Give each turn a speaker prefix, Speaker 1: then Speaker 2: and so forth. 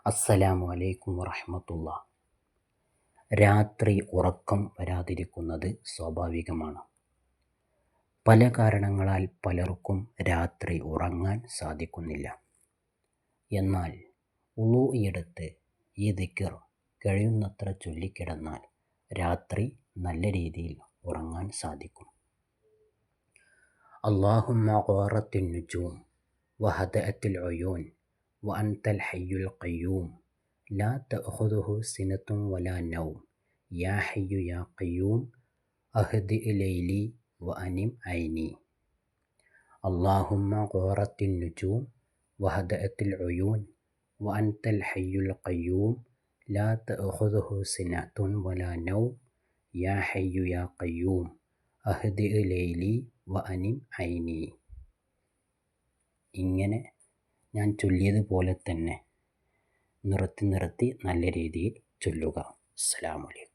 Speaker 1: അസ്സലാമു അലൈക്കും വറഹ്മത്തുള്ളാഹി. രാത്രി ഉറക്കം വരാതിരിക്കുന്നത് സ്വാഭാവികമാണ്. പല കാരണങ്ങളാൽ പലർക്കും രാത്രി ഉറങ്ങാൻ സാധിക്കുന്നില്ല. എന്നാൽ വുളൂ എടുത്ത് ഈ ദിക്ർ കഴിയുന്നത്ര ചൊല്ലിക്കിടന്നാൽ രാത്രി നല്ല രീതിയിൽ ഉറങ്ങാൻ സാധിക്കും. അല്ലാഹുമ്മ ഖാറത്തിൻ നുജൂം വഹദഅത്തിൽ ഉയൂൻ വഅൻതൽ ഹയ്യുൽ ഖയ്യൂം ലാ തഅഖുദുഹു സിനത്തുൻ വലാ നൗം യാ ഹയ്യു യാ ഖയ്യൂം അഹ്ദി ലൈലി വഅനിം ഐനി. അല്ലാഹുമ്മ ഖാറത്തിൻ നുജൂം വഹദഅത്തിൽ ഉയൂൻ വഅൻതൽ ഹയ്യുൽ ഖയ്യൂം ലാ തഅഖുദുഹു സിനത്തുൻ വലാ നൗം യാ ഹയ്യു യാ ഖയ്യൂം അഹ്ദി ലൈലി വഅനിം ഐനി. ഇങ്ങനെ ഞാൻ ചൊല്ലിയതുപോലെ തന്നെ നിർത്തി നല്ല രീതിയിൽ ചൊല്ലുക. അസ്സലാമു അലൈക്കും.